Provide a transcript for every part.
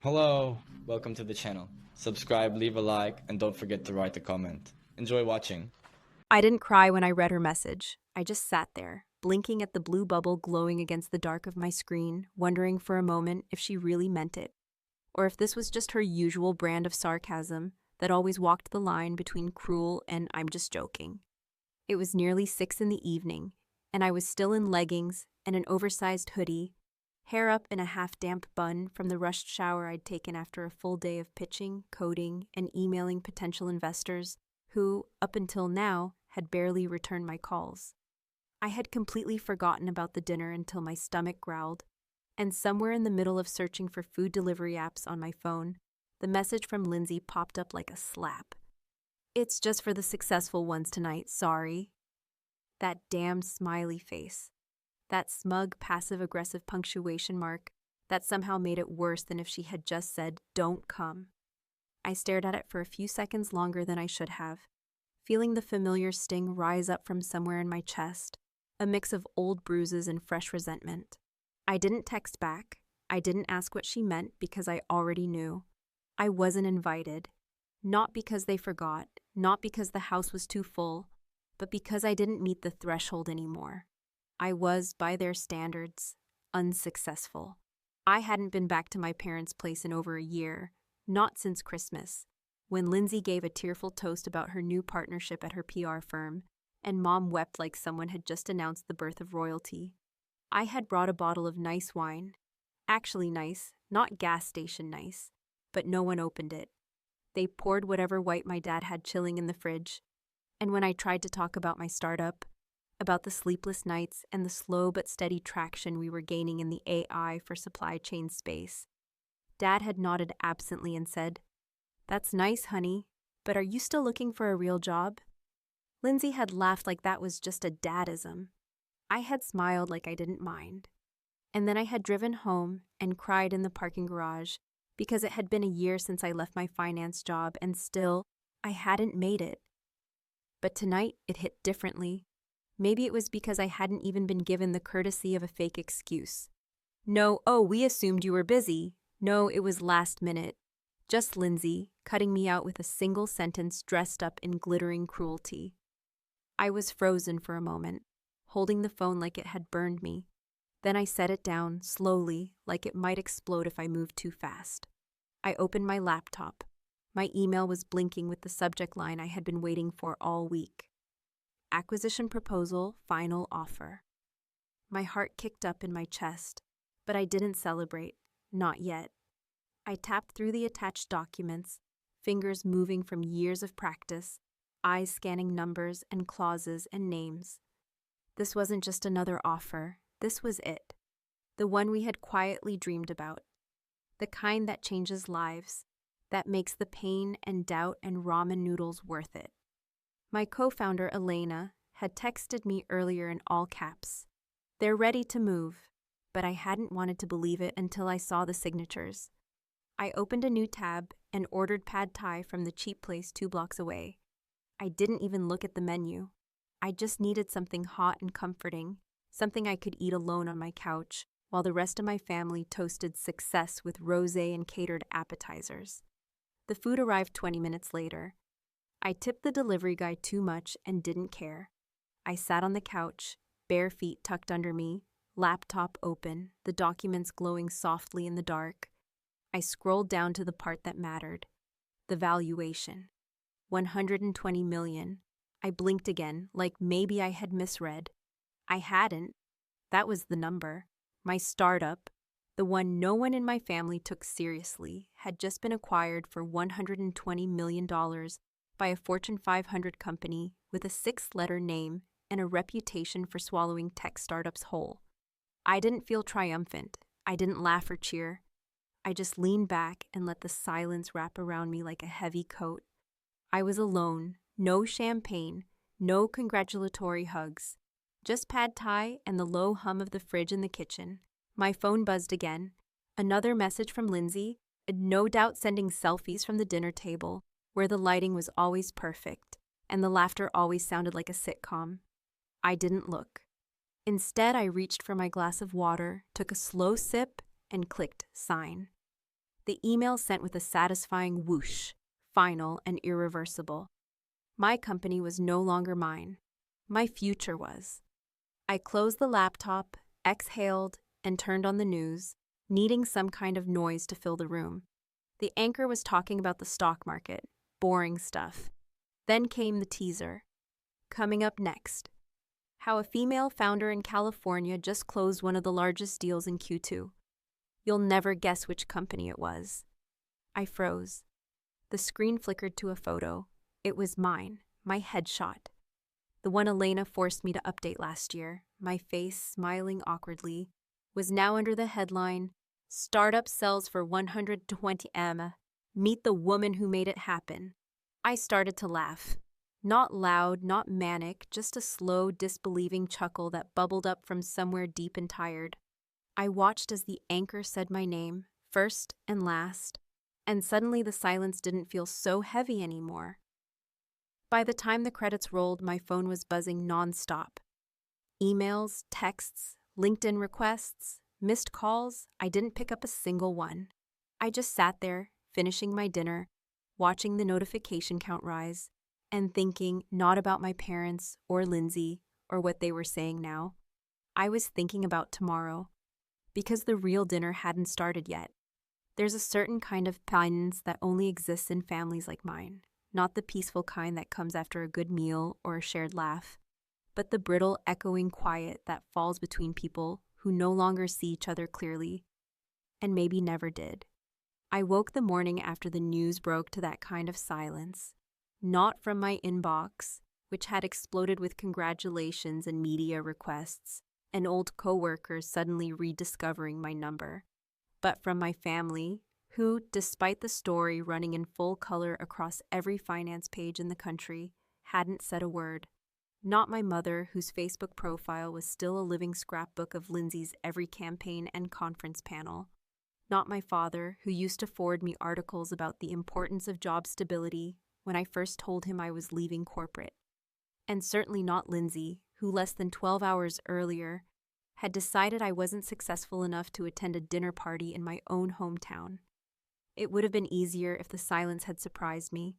Hello, welcome to the channel. Subscribe, leave a like, and don't forget to write a comment. Enjoy watching. I didn't cry when I read her message. I just sat there, blinking at the blue bubble glowing against the dark of my screen, wondering for a moment if she really meant it, or if this was just her usual brand of sarcasm that always walked the line between cruel and I'm just joking. It was nearly 6 in the evening, and I was still in leggings and an oversized hoodie, hair up in a half-damp bun from the rushed shower I'd taken after a full day of pitching, coding, and emailing potential investors who, up until now, had barely returned my calls. I had completely forgotten about the dinner until my stomach growled, and somewhere in the middle of searching for food delivery apps on my phone, the message from Lindsay popped up like a slap. "It's just for the successful ones tonight, sorry." That damned smiley face. That smug, passive-aggressive punctuation mark that somehow made it worse than if she had just said, "Don't come." I stared at it for a few seconds longer than I should have, feeling the familiar sting rise up from somewhere in my chest, a mix of old bruises and fresh resentment. I didn't text back. I didn't ask what she meant because I already knew. I wasn't invited. Not because they forgot, not because the house was too full, but because I didn't meet the threshold anymore. I was, by their standards, unsuccessful. I hadn't been back to my parents' place in over a year, not since Christmas, when Lindsay gave a tearful toast about her new partnership at her PR firm, and Mom wept like someone had just announced the birth of royalty. I had brought a bottle of nice wine. Actually nice, not gas station nice, but no one opened it. They poured whatever white my dad had chilling in the fridge, and when I tried to talk about my startup, about the sleepless nights and the slow but steady traction we were gaining in the AI for supply chain space, Dad had nodded absently and said, "That's nice, honey, but are you still looking for a real job?" Lindsay had laughed like that was just a dadism. I had smiled like I didn't mind. And then I had driven home and cried in the parking garage because it had been a year since I left my finance job and still, I hadn't made it. But tonight, it hit differently. Maybe it was because I hadn't even been given the courtesy of a fake excuse. No, "Oh, we assumed you were busy." No, it was last minute. Just Lindsay, cutting me out with a single sentence dressed up in glittering cruelty. I was frozen for a moment, holding the phone like it had burned me. Then I set it down, slowly, like it might explode if I moved too fast. I opened my laptop. My email was blinking with the subject line I had been waiting for all week. Acquisition proposal, final offer. My heart kicked up in my chest, but I didn't celebrate, not yet. I tapped through the attached documents, fingers moving from years of practice, eyes scanning numbers and clauses and names. This wasn't just another offer, this was it. The one we had quietly dreamed about. The kind that changes lives, that makes the pain and doubt and ramen noodles worth it. My co-founder, Elena, had texted me earlier in all caps. "They're ready to move," but I hadn't wanted to believe it until I saw the signatures. I opened a new tab and ordered pad thai from the cheap place 2 blocks away. I didn't even look at the menu. I just needed something hot and comforting, something I could eat alone on my couch, while the rest of my family toasted success with rosé and catered appetizers. The food arrived 20 minutes later. I tipped the delivery guy too much and didn't care. I sat on the couch, bare feet tucked under me, laptop open, the documents glowing softly in the dark. I scrolled down to the part that mattered. The valuation. 120 million. I blinked again, like maybe I had misread. I hadn't. That was the number. My startup, the one no one in my family took seriously, had just been acquired for $120 million by a Fortune 500 company with a 6-letter name and a reputation for swallowing tech startups whole. I didn't feel triumphant. I didn't laugh or cheer. I just leaned back and let the silence wrap around me like a heavy coat. I was alone, no champagne, no congratulatory hugs, just pad thai and the low hum of the fridge in the kitchen. My phone buzzed again. Another message from Lindsay, no doubt sending selfies from the dinner table, where the lighting was always perfect, and the laughter always sounded like a sitcom. I didn't look. Instead, I reached for my glass of water, took a slow sip, and clicked sign. The email sent with a satisfying whoosh, final and irreversible. My company was no longer mine. My future was. I closed the laptop, exhaled, and turned on the news, needing some kind of noise to fill the room. The anchor was talking about the stock market, boring stuff. Then came the teaser. Coming up next, how a female founder in California just closed one of the largest deals in Q2. You'll never guess which company it was. I froze. The screen flickered to a photo. It was mine, my headshot. The one Elena forced me to update last year, my face smiling awkwardly, was now under the headline, Startup sells for 120 M. Meet the woman who made it happen. I started to laugh. Not loud, not manic, just a slow, disbelieving chuckle that bubbled up from somewhere deep and tired. I watched as the anchor said my name, first and last, and suddenly the silence didn't feel so heavy anymore. By the time the credits rolled, my phone was buzzing nonstop. Emails, texts, LinkedIn requests, missed calls, I didn't pick up a single one. I just sat there, finishing my dinner, watching the notification count rise, and thinking not about my parents or Lindsay or what they were saying now. I was thinking about tomorrow, because the real dinner hadn't started yet. There's a certain kind of silence that only exists in families like mine, not the peaceful kind that comes after a good meal or a shared laugh, but the brittle, echoing quiet that falls between people who no longer see each other clearly, and maybe never did. I woke the morning after the news broke to that kind of silence, not from my inbox, which had exploded with congratulations and media requests, and old coworkers suddenly rediscovering my number, but from my family, who, despite the story running in full color across every finance page in the country, hadn't said a word. Not my mother, whose Facebook profile was still a living scrapbook of Lindsay's every campaign and conference panel. Not my father, who used to forward me articles about the importance of job stability when I first told him I was leaving corporate. And certainly not Lindsay, who less than 12 hours earlier had decided I wasn't successful enough to attend a dinner party in my own hometown. It would have been easier if the silence had surprised me.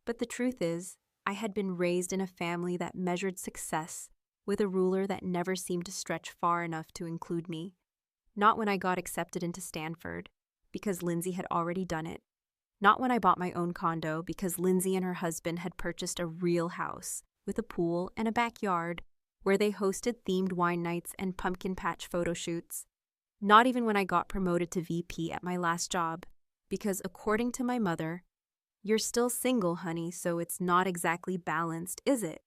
But the truth is, I had been raised in a family that measured success with a ruler that never seemed to stretch far enough to include me. Not when I got accepted into Stanford, because Lindsay had already done it. Not when I bought my own condo, because Lindsay and her husband had purchased a real house with a pool and a backyard where they hosted themed wine nights and pumpkin patch photo shoots. Not even when I got promoted to VP at my last job, because according to my mother, "You're still single, honey, so it's not exactly balanced, is it?"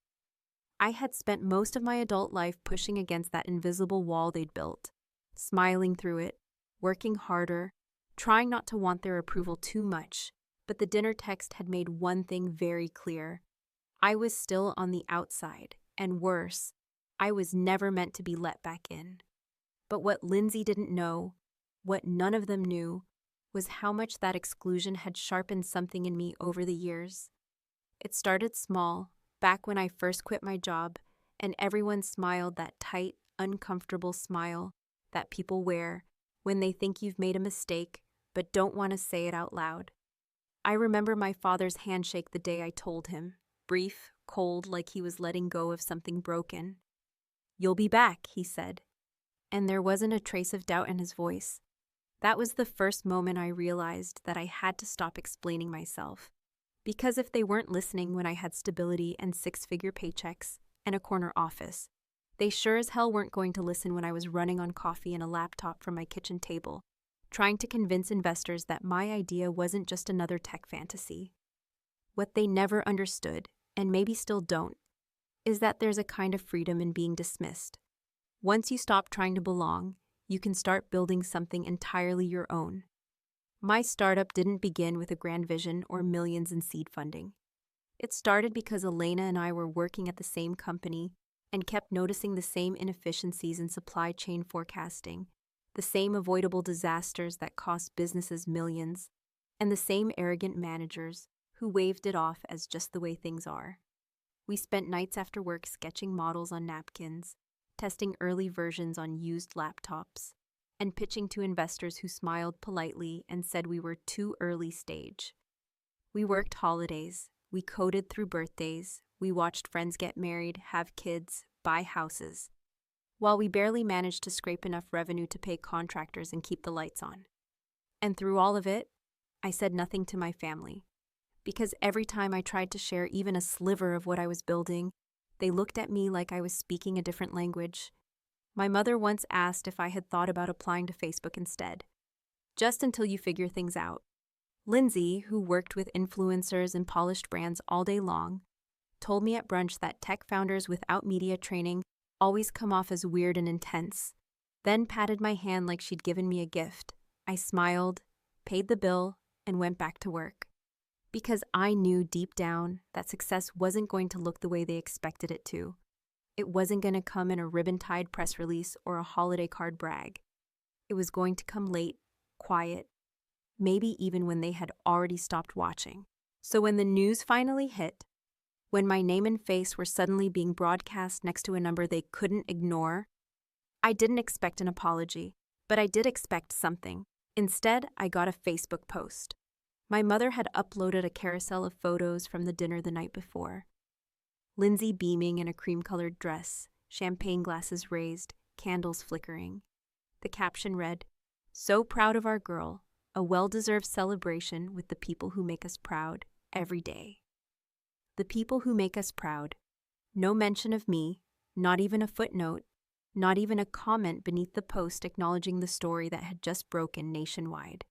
I had spent most of my adult life pushing against that invisible wall they'd built, smiling through it, working harder, trying not to want their approval too much, but the dinner text had made one thing very clear. I was still on the outside, and worse, I was never meant to be let back in. But what Lindsay didn't know, what none of them knew, was how much that exclusion had sharpened something in me over the years. It started small, back when I first quit my job, and everyone smiled that tight, uncomfortable smile that people wear when they think you've made a mistake but don't want to say it out loud. I remember my father's handshake the day I told him, brief, cold, like he was letting go of something broken. "You'll be back," he said. And there wasn't a trace of doubt in his voice. That was the first moment I realized that I had to stop explaining myself. Because if they weren't listening when I had stability and six-figure paychecks and a corner office, they sure as hell weren't going to listen when I was running on coffee and a laptop from my kitchen table, trying to convince investors that my idea wasn't just another tech fantasy. What they never understood, and maybe still don't, is that there's a kind of freedom in being dismissed. Once you stop trying to belong, you can start building something entirely your own. My startup didn't begin with a grand vision or millions in seed funding. It started because Elena and I were working at the same company and kept noticing the same inefficiencies in supply chain forecasting, the same avoidable disasters that cost businesses millions, and the same arrogant managers who waved it off as just the way things are. We spent nights after work sketching models on napkins, testing early versions on used laptops, and pitching to investors who smiled politely and said we were too early stage. We worked holidays, we coded through birthdays, we watched friends get married, have kids, buy houses, while we barely managed to scrape enough revenue to pay contractors and keep the lights on. And through all of it, I said nothing to my family, because every time I tried to share even a sliver of what I was building, they looked at me like I was speaking a different language. My mother once asked if I had thought about applying to Facebook instead. Just until you figure things out. Lindsay, who worked with influencers and polished brands all day long, told me at brunch that tech founders without media training always come off as weird and intense, then patted my hand like she'd given me a gift. I smiled, paid the bill, and went back to work. Because I knew deep down that success wasn't going to look the way they expected it to. It wasn't going to come in a ribbon-tied press release or a holiday card brag. It was going to come late, quiet, maybe even when they had already stopped watching. So when the news finally hit, when my name and face were suddenly being broadcast next to a number they couldn't ignore, I didn't expect an apology, but I did expect something. Instead, I got a Facebook post. My mother had uploaded a carousel of photos from the dinner the night before. Lindsay beaming in a cream-colored dress, champagne glasses raised, candles flickering. The caption read, "So proud of our girl, a well-deserved celebration with the people who make us proud every day." The people who make us proud. No mention of me, not even a footnote, not even a comment beneath the post acknowledging the story that had just broken nationwide.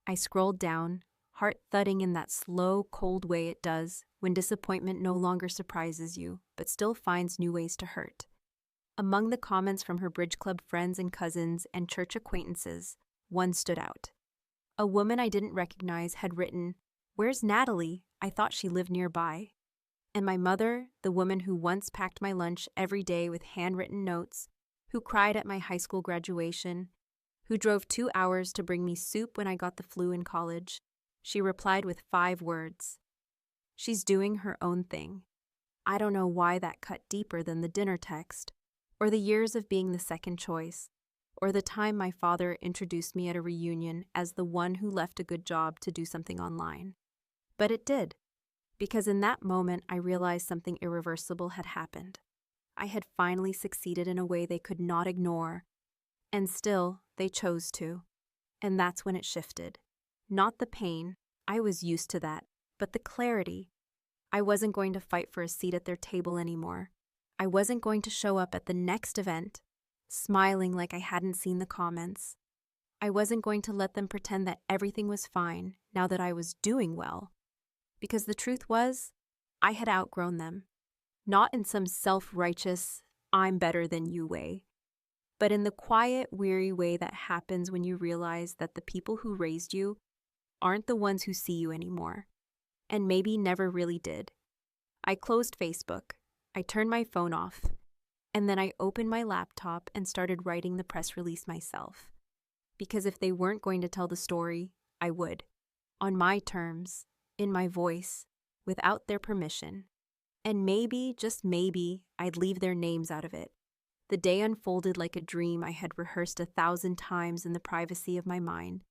I scrolled down, heart thudding in that slow, cold way it does when disappointment no longer surprises you, but still finds new ways to hurt. Among the comments from her bridge club friends and cousins and church acquaintances, one stood out. A woman I didn't recognize had written, "Where's Natalie? I thought she lived nearby." And my mother, the woman who once packed my lunch every day with handwritten notes, who cried at my high school graduation, who drove 2 hours to bring me soup when I got the flu in college, she replied with 5 words. She's doing her own thing. I don't know why that cut deeper than the dinner text, or the years of being the second choice, or the time my father introduced me at a reunion as the one who left a good job to do something online. But it did, because in that moment I realized something irreversible had happened. I had finally succeeded in a way they could not ignore, and still they chose to. And that's when it shifted. Not the pain, I was used to that, but the clarity. I wasn't going to fight for a seat at their table anymore. I wasn't going to show up at the next event, smiling like I hadn't seen the comments. I wasn't going to let them pretend that everything was fine now that I was doing well. Because the truth was, I had outgrown them. Not in some self-righteous, I'm better than you way, but in the quiet, weary way that happens when you realize that the people who raised you aren't the ones who see you anymore, and maybe never really did. I closed Facebook, I turned my phone off, and then I opened my laptop and started writing the press release myself. Because if they weren't going to tell the story, I would. On my terms, in my voice, without their permission. And maybe, just maybe, I'd leave their names out of it. The day unfolded like a dream I had rehearsed 1,000 times in the privacy of my mind,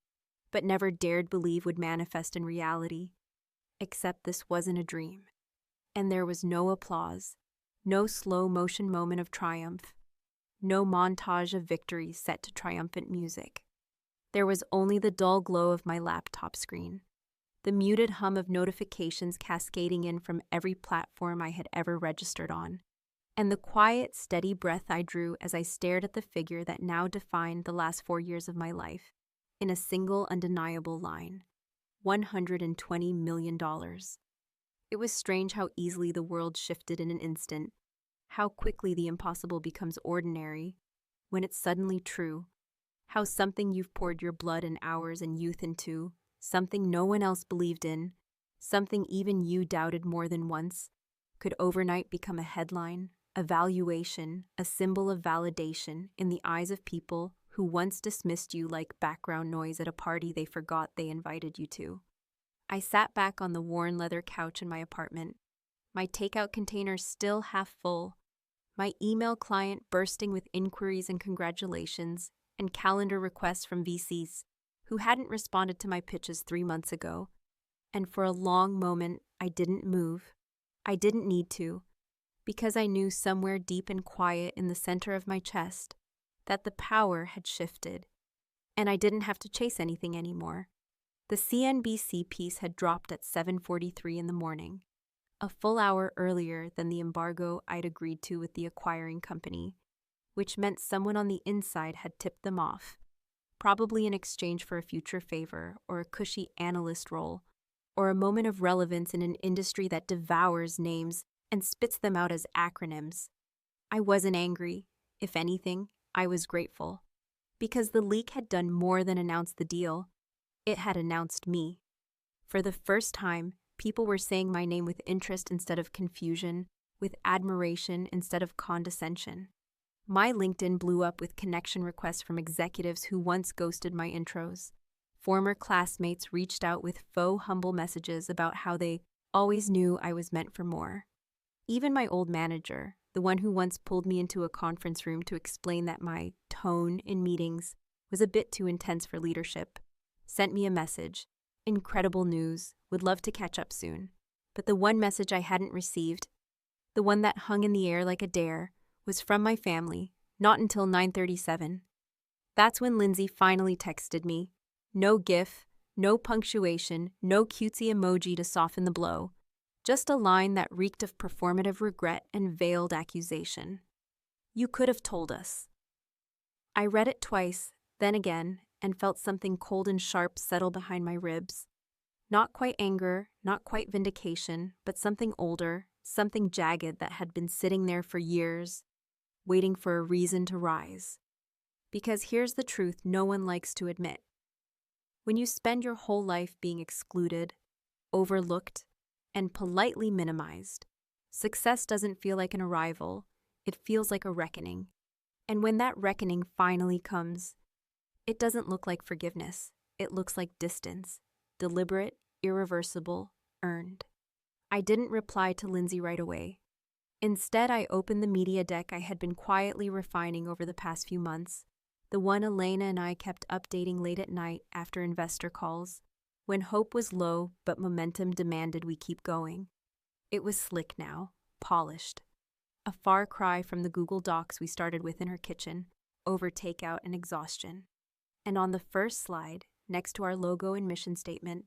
but never dared believe would manifest in reality. Except this wasn't a dream. And there was no applause, no slow motion moment of triumph, no montage of victory set to triumphant music. There was only the dull glow of my laptop screen, the muted hum of notifications cascading in from every platform I had ever registered on, and the quiet, steady breath I drew as I stared at the figure that now defined the last 4 years of my life, in a single undeniable line: $120 million. It was strange how easily the world shifted in an instant, how quickly the impossible becomes ordinary when it's suddenly true, how something you've poured your blood and hours and youth into, something no one else believed in, something even you doubted more than once, could overnight become a headline, a valuation, a symbol of validation in the eyes of people who once dismissed you like background noise at a party they forgot they invited you to. I sat back on the worn leather couch in my apartment, my takeout container still half full, my email client bursting with inquiries and congratulations, and calendar requests from VCs who hadn't responded to my pitches 3 months ago. And for a long moment, I didn't move. I didn't need to, because I knew somewhere deep and quiet in the center of my chest that the power had shifted, and I didn't have to chase anything anymore. The CNBC piece had dropped at 7:43 in the morning, a full hour earlier than the embargo I'd agreed to with the acquiring company, which meant someone on the inside had tipped them off, probably in exchange for a future favor or a cushy analyst role, or a moment of relevance in an industry that devours names and spits them out as acronyms. I wasn't angry. If anything, I was grateful, because the leak had done more than announce the deal. It had announced me. For the first time, people were saying my name with interest instead of confusion, with admiration instead of condescension. My LinkedIn blew up with connection requests from executives who once ghosted my intros. Former classmates reached out with faux humble messages about how they always knew I was meant for more. Even my old manager, the one who once pulled me into a conference room to explain that my tone in meetings was a bit too intense for leadership, sent me a message. Incredible news, would love to catch up soon. But the one message I hadn't received, the one that hung in the air like a dare, was from my family, not until 9:37. That's when Lindsay finally texted me. No gif, no punctuation, no cutesy emoji to soften the blow. Just a line that reeked of performative regret and veiled accusation. You could have told us. I read it twice, then again, and felt something cold and sharp settle behind my ribs. Not quite anger, not quite vindication, but something older, something jagged that had been sitting there for years, waiting for a reason to rise. Because here's the truth no one likes to admit. When you spend your whole life being excluded, overlooked, and politely minimized, success doesn't feel like an arrival, it feels like a reckoning. And when that reckoning finally comes, it doesn't look like forgiveness, it looks like distance, deliberate, irreversible, earned. I didn't reply to Lindsay right away. Instead, I opened the media deck I had been quietly refining over the past few months, the one Elena and I kept updating late at night after investor calls, when hope was low but momentum demanded we keep going. It was slick now, polished. A far cry from the Google Docs we started with in her kitchen, over takeout and exhaustion. And on the first slide, next to our logo and mission statement,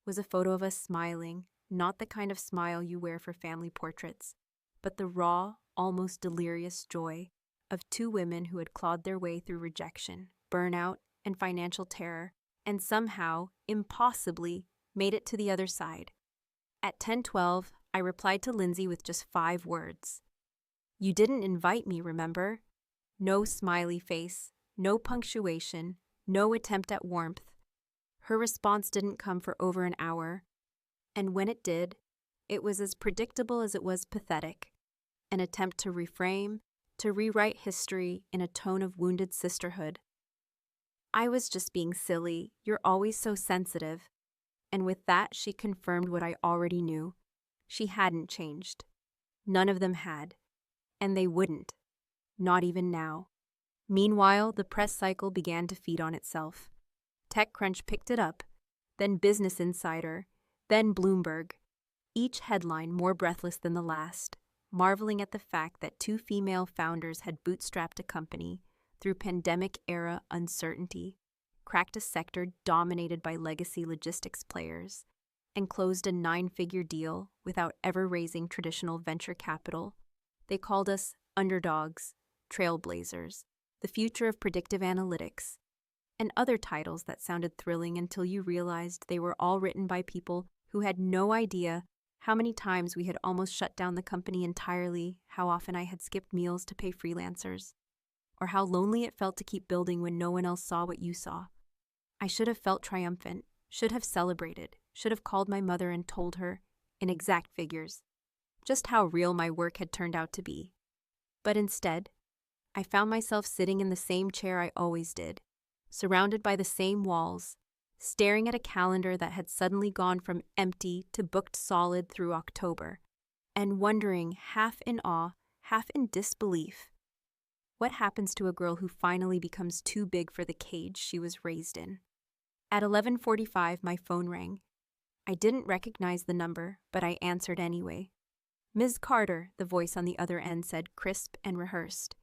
was a photo of us smiling, not the kind of smile you wear for family portraits, but the raw, almost delirious joy of two women who had clawed their way through rejection, burnout, and financial terror, and somehow, impossibly, made it to the other side. At 10:12, I replied to Lindsay with just 5 words. You didn't invite me, remember? No smiley face, no punctuation, no attempt at warmth. Her response didn't come for over an hour, and when it did, it was as predictable as it was pathetic. An attempt to reframe, to rewrite history in a tone of wounded sisterhood. I was just being silly, you're always so sensitive. And with that, she confirmed what I already knew. She hadn't changed. None of them had. And they wouldn't. Not even now. Meanwhile, the press cycle began to feed on itself. TechCrunch picked it up, then Business Insider, then Bloomberg. Each headline more breathless than the last, marveling at the fact that 2 female founders had bootstrapped a company through pandemic-era uncertainty, cracked a sector dominated by legacy logistics players, and closed a 9-figure deal without ever raising traditional venture capital. They called us underdogs, trailblazers, the future of predictive analytics, and other titles that sounded thrilling until you realized they were all written by people who had no idea how many times we had almost shut down the company entirely, how often I had skipped meals to pay freelancers, or how lonely it felt to keep building when no one else saw what you saw. I should have felt triumphant, should have celebrated, should have called my mother and told her, in exact figures, just how real my work had turned out to be. But instead, I found myself sitting in the same chair I always did, surrounded by the same walls, staring at a calendar that had suddenly gone from empty to booked solid through October, and wondering, half in awe, half in disbelief, What happens to a girl who finally becomes too big for the cage she was raised in? At 11:45, my phone rang. I didn't recognize the number, but I answered anyway. "Ms. Carter," the voice on the other end said, crisp and rehearsed.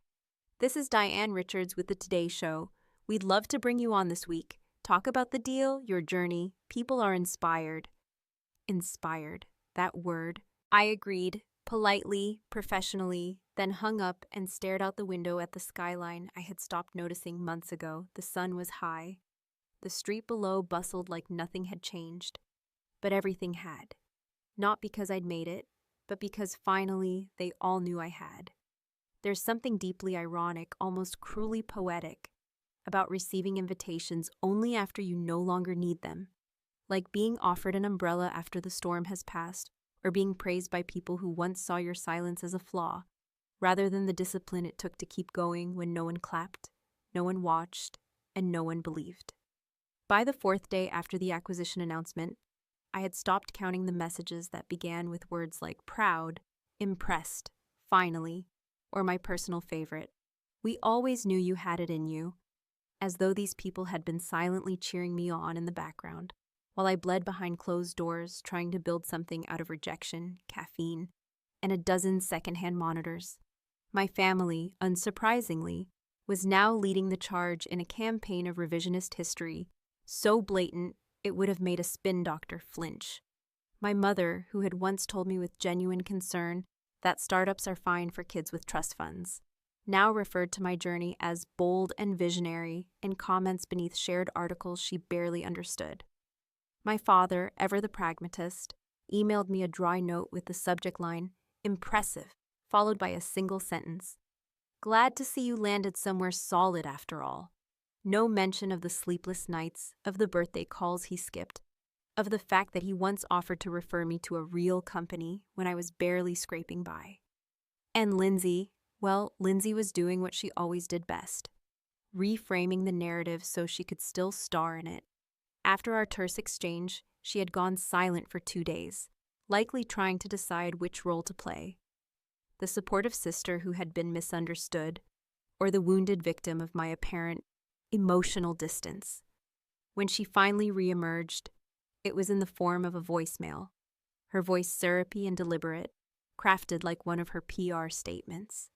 "This is Diane Richards with the Today Show. We'd love to bring you on this week. Talk about the deal, your journey. People are inspired." Inspired. That word. I agreed, politely, professionally, then hung up and stared out the window at the skyline I had stopped noticing months ago. The sun was high. The street below bustled like nothing had changed. But everything had. Not because I'd made it, but because finally they all knew I had. There's something deeply ironic, almost cruelly poetic, about receiving invitations only after you no longer need them. Like being offered an umbrella after the storm has passed, or being praised by people who once saw your silence as a flaw, rather than the discipline it took to keep going when no one clapped, no one watched, and no one believed. By the fourth day after the acquisition announcement, I had stopped counting the messages that began with words like proud, impressed, finally, or my personal favorite, "We always knew you had it in you," as though these people had been silently cheering me on in the background, while I bled behind closed doors trying to build something out of rejection, caffeine, and a dozen secondhand monitors. My family, unsurprisingly, was now leading the charge in a campaign of revisionist history, so blatant it would have made a spin doctor flinch. My mother, who had once told me with genuine concern that startups are fine for kids with trust funds, now referred to my journey as bold and visionary in comments beneath shared articles she barely understood. My father, ever the pragmatist, emailed me a dry note with the subject line, "Impressive," followed by a single sentence. "Glad to see you landed somewhere solid after all." No mention of the sleepless nights, of the birthday calls he skipped, of the fact that he once offered to refer me to a real company when I was barely scraping by. And Lindsay, well, Lindsay was doing what she always did best, reframing the narrative so she could still star in it. After our terse exchange, she had gone silent for 2 days, likely trying to decide which role to play. The supportive sister who had been misunderstood, or the wounded victim of my apparent emotional distance. When she finally reemerged, it was in the form of a voicemail, her voice syrupy and deliberate, crafted like one of her PR statements.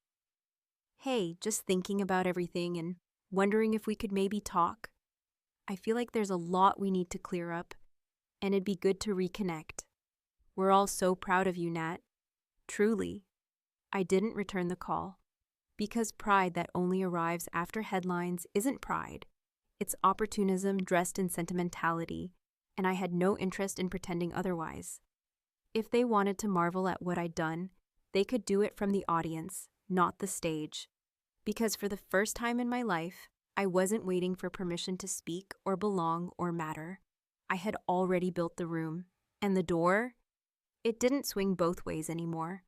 "Hey, just thinking about everything and wondering if we could maybe talk. I feel like there's a lot we need to clear up, and it'd be good to reconnect. We're all so proud of you, Nat. Truly." I didn't return the call. Because pride that only arrives after headlines isn't pride. It's opportunism dressed in sentimentality, and I had no interest in pretending otherwise. If they wanted to marvel at what I'd done, they could do it from the audience, not the stage. Because for the first time in my life, I wasn't waiting for permission to speak or belong or matter. I had already built the room, and the door, it didn't swing both ways anymore.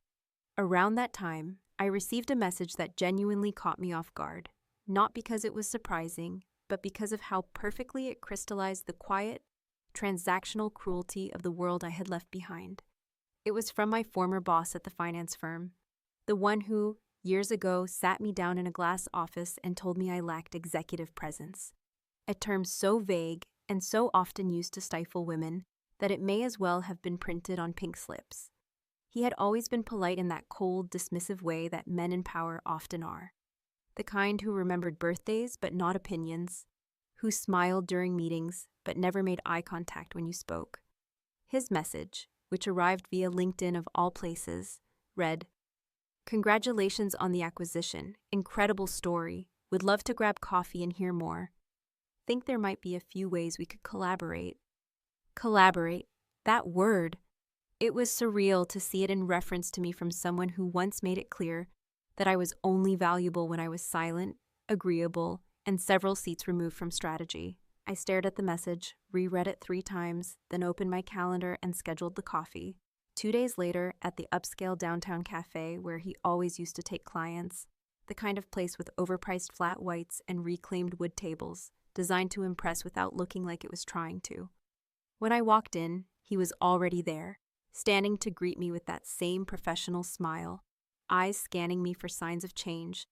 Around that time, I received a message that genuinely caught me off guard, not because it was surprising, but because of how perfectly it crystallized the quiet, transactional cruelty of the world I had left behind. It was from my former boss at the finance firm, the one who, years ago, sat me down in a glass office and told me I lacked executive presence, a term so vague and so often used to stifle women that it may as well have been printed on pink slips. He had always been polite in that cold, dismissive way that men in power often are. The kind who remembered birthdays but not opinions, who smiled during meetings but never made eye contact when you spoke. His message, which arrived via LinkedIn of all places, read, "Congratulations on the acquisition. Incredible story. Would love to grab coffee and hear more. Think there might be a few ways we could collaborate." Collaborate. That word. It was surreal to see it in reference to me from someone who once made it clear that I was only valuable when I was silent, agreeable, and several seats removed from strategy. I stared at the message, reread it 3 times, then opened my calendar and scheduled the coffee. 2 days later, at the upscale downtown cafe where he always used to take clients, the kind of place with overpriced flat whites and reclaimed wood tables, designed to impress without looking like it was trying to. When I walked in, he was already there, standing to greet me with that same professional smile, eyes scanning me for signs of change,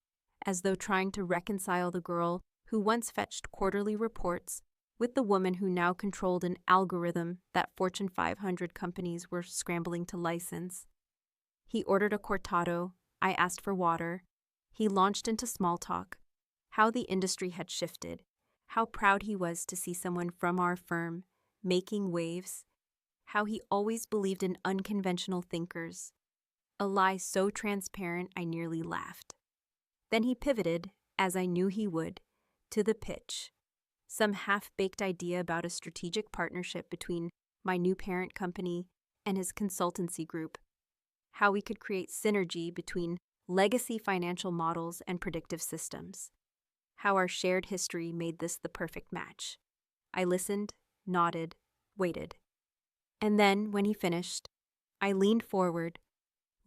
as though trying to reconcile the girl who once fetched quarterly reports with the woman who now controlled an algorithm that Fortune 500 companies were scrambling to license. He ordered a cortado. I asked for water. He launched into small talk, how the industry had shifted, how proud he was to see someone from our firm making waves, how he always believed in unconventional thinkers, a lie so transparent I nearly laughed. Then he pivoted, as I knew he would, to the pitch, some half-baked idea about a strategic partnership between my new parent company and his consultancy group, how we could create synergy between legacy financial models and predictive systems, how our shared history made this the perfect match. I listened, nodded, waited. And then, when he finished, I leaned forward,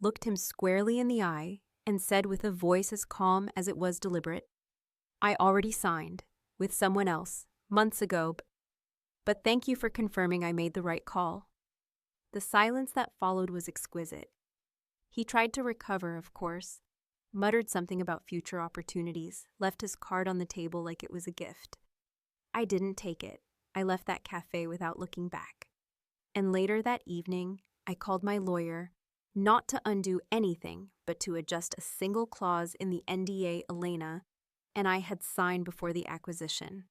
looked him squarely in the eye, and said with a voice as calm as it was deliberate, "I already signed, with someone else, months ago, but thank you for confirming I made the right call." The silence that followed was exquisite. He tried to recover, of course, muttered something about future opportunities, left his card on the table like it was a gift. I didn't take it. I left that cafe without looking back. And later that evening, I called my lawyer, not to undo anything, but to adjust a single clause in the NDA Elena and I had signed before the acquisition.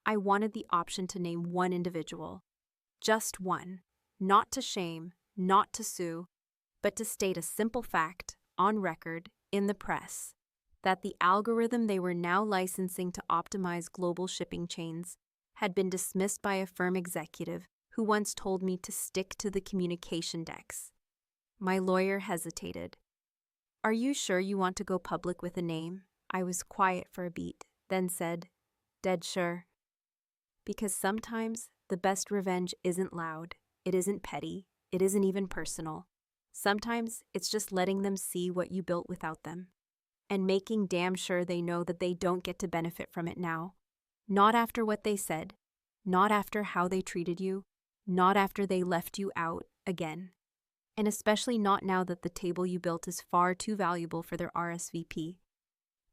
I wanted the option to name one individual, just one, not to shame, not to sue, but to state a simple fact, on record, in the press, that the algorithm they were now licensing to optimize global shipping chains had been dismissed by a firm executive who once told me to stick to the communication decks. My lawyer hesitated. "Are you sure you want to go public with a name?" I was quiet for a beat, then said, "Dead sure." Because sometimes the best revenge isn't loud, it isn't petty, it isn't even personal. Sometimes it's just letting them see what you built without them, and making damn sure they know that they don't get to benefit from it now. Not after what they said, not after how they treated you, not after they left you out again. And especially not now that the table you built is far too valuable for their RSVP.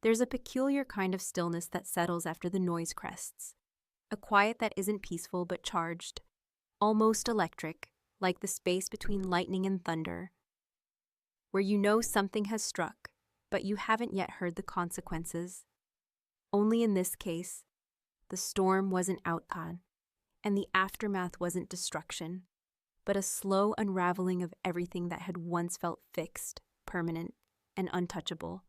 There's a peculiar kind of stillness that settles after the noise crests. A quiet that isn't peaceful but charged, almost electric, like the space between lightning and thunder, where you know something has struck, but you haven't yet heard the consequences. Only in this case, the storm wasn't outcome, and the aftermath wasn't destruction, but a slow unraveling of everything that had once felt fixed, permanent, and untouchable.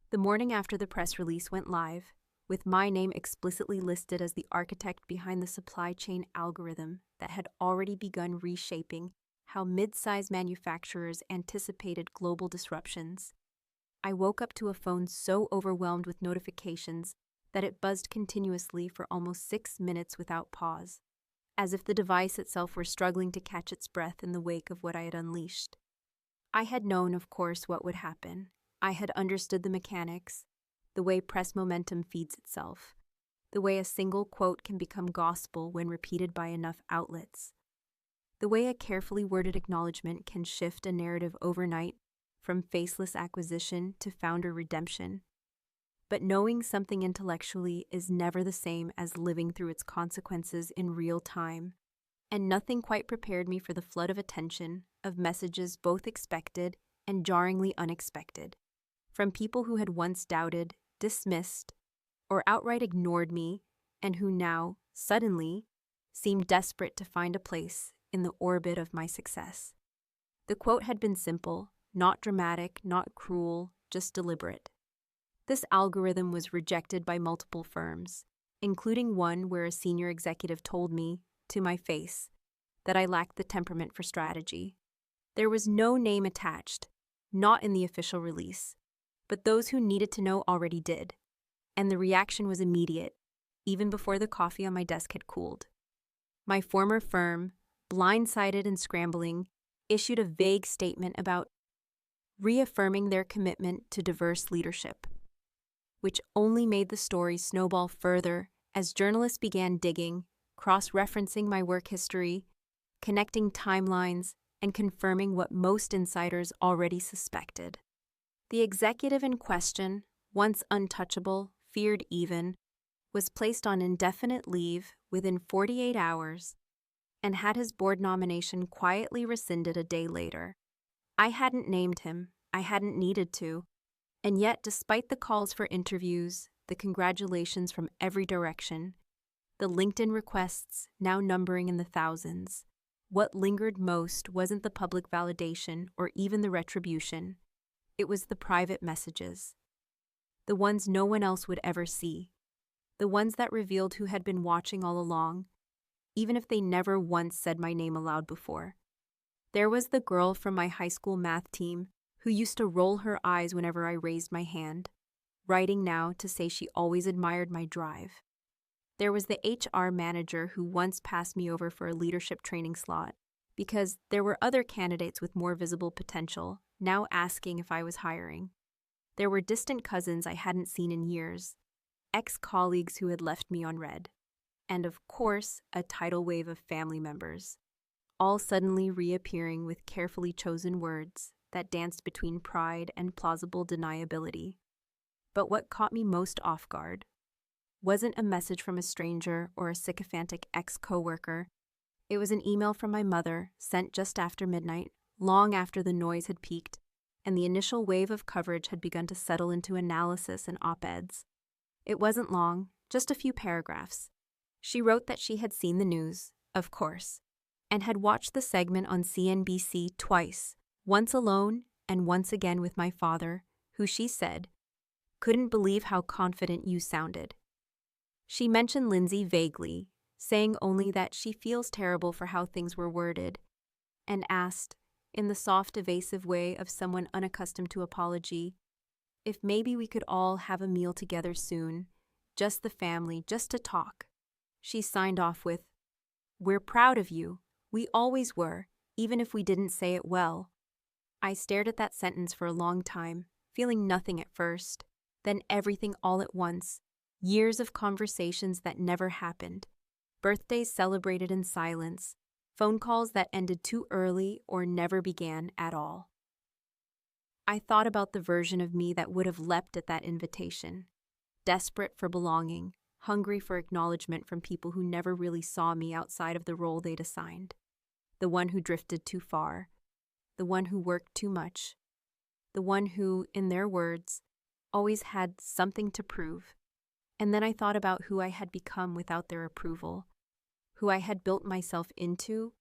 The morning after the press release went live, with my name explicitly listed as the architect behind the supply chain algorithm that had already begun reshaping how mid-size manufacturers anticipated global disruptions, I woke up to a phone so overwhelmed with notifications that it buzzed continuously for almost 6 minutes without pause, as if the device itself were struggling to catch its breath in the wake of what I had unleashed. I had known, of course, what would happen. I had understood the mechanics, the way press momentum feeds itself, the way a single quote can become gospel when repeated by enough outlets, the way a carefully worded acknowledgement can shift a narrative overnight from faceless acquisition to founder redemption. But knowing something intellectually is never the same as living through its consequences in real time, and nothing quite prepared me for the flood of attention, of messages both expected and jarringly unexpected, from people who had once doubted, dismissed, or outright ignored me, and who now, suddenly, seemed desperate to find a place in the orbit of my success. The quote had been simple, not dramatic, not cruel, just deliberate. This algorithm was rejected by multiple firms, including one where a senior executive told me, to my face, that I lacked the temperament for strategy. There was no name attached, not in the official release, but those who needed to know already did, and the reaction was immediate, even before the coffee on my desk had cooled. My former firm, blindsided and scrambling, issued a vague statement about reaffirming their commitment to diverse leadership, which only made the story snowball further as journalists began digging, cross-referencing my work history, connecting timelines, and confirming what most insiders already suspected. The executive in question, once untouchable, feared even, was placed on indefinite leave within 48 hours and had his board nomination quietly rescinded a day later. I hadn't named him, I hadn't needed to, and yet despite the calls for interviews, the congratulations from every direction, the LinkedIn requests now numbering in the thousands, what lingered most wasn't the public validation or even the retribution. It was the private messages. The ones no one else would ever see. The ones that revealed who had been watching all along, even if they never once said my name aloud before. There was the girl from my high school math team who used to roll her eyes whenever I raised my hand, writing now to say she always admired my drive. There was the HR manager who once passed me over for a leadership training slot because there were other candidates with more visible potential now asking if I was hiring. There were distant cousins I hadn't seen in years, ex-colleagues who had left me on red, and of course, a tidal wave of family members, all suddenly reappearing with carefully chosen words that danced between pride and plausible deniability. But what caught me most off guard wasn't a message from a stranger or a sycophantic ex-coworker. It was an email from my mother sent just after midnight, long after the noise had peaked, and the initial wave of coverage had begun to settle into analysis and op-eds. It wasn't long, just a few paragraphs. She wrote that she had seen the news, of course, and had watched the segment on CNBC twice, once alone and once again with my father, who she said, "Couldn't believe how confident you sounded." She mentioned Lindsay vaguely, saying only that she feels terrible for how things were worded, and asked, in the soft, evasive way of someone unaccustomed to apology, if maybe we could all have a meal together soon, just the family, just to talk. She signed off with, "We're proud of you. We always were, even if we didn't say it well." I stared at that sentence for a long time, feeling nothing at first, then everything all at once. Years of conversations that never happened, birthdays celebrated in silence, phone calls that ended too early or never began at all. I thought about the version of me that would have leapt at that invitation, desperate for belonging, hungry for acknowledgement from people who never really saw me outside of the role they'd assigned, the one who drifted too far, the one who worked too much, the one who, in their words, always had something to prove. And then I thought about who I had become without their approval, who I had built myself into,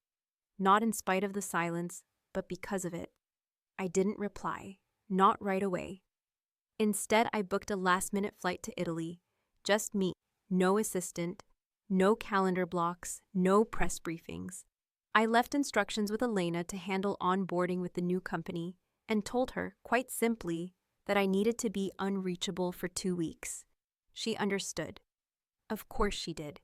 not in spite of the silence, but because of it. I didn't reply, not right away. Instead, I booked a last-minute flight to Italy, just me, no assistant, no calendar blocks, no press briefings. I left instructions with Elena to handle onboarding with the new company and told her, quite simply, that I needed to be unreachable for 2 weeks. She understood. Of course she did.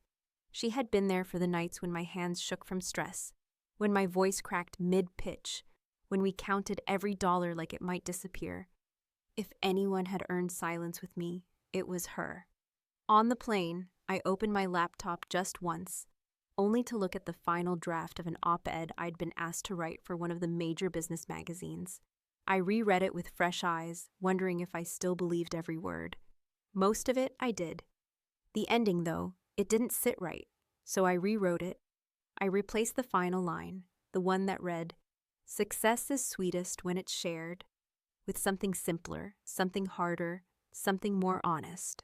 She had been there for the nights when my hands shook from stress, when my voice cracked mid-pitch, when we counted every dollar like it might disappear. If anyone had earned silence with me, it was her. On the plane, I opened my laptop just once, only to look at the final draft of an op-ed I'd been asked to write for one of the major business magazines. I reread it with fresh eyes, wondering if I still believed every word. Most of it, I did. The ending, though, it didn't sit right, so I rewrote it. I replaced the final line, the one that read, "Success is sweetest when it's shared," with something simpler, something harder, something more honest.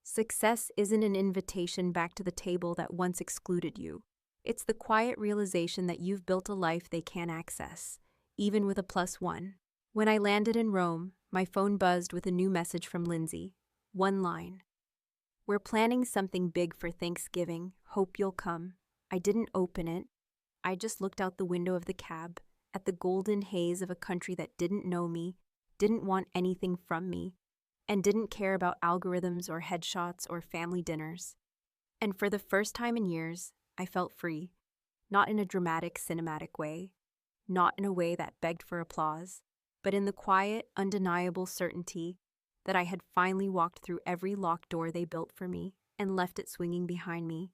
Success isn't an invitation back to the table that once excluded you. It's the quiet realization that you've built a life they can't access, even with a +1. When I landed in Rome, my phone buzzed with a new message from Lindsay. One line. "We're planning something big for Thanksgiving. Hope you'll come." I didn't open it. I just looked out the window of the cab, at the golden haze of a country that didn't know me, didn't want anything from me, and didn't care about algorithms or headshots or family dinners. And for the first time in years, I felt free. Not in a dramatic, cinematic way, not in a way that begged for applause, but in the quiet, undeniable certainty that I had finally walked through every locked door they built for me and left it swinging behind me,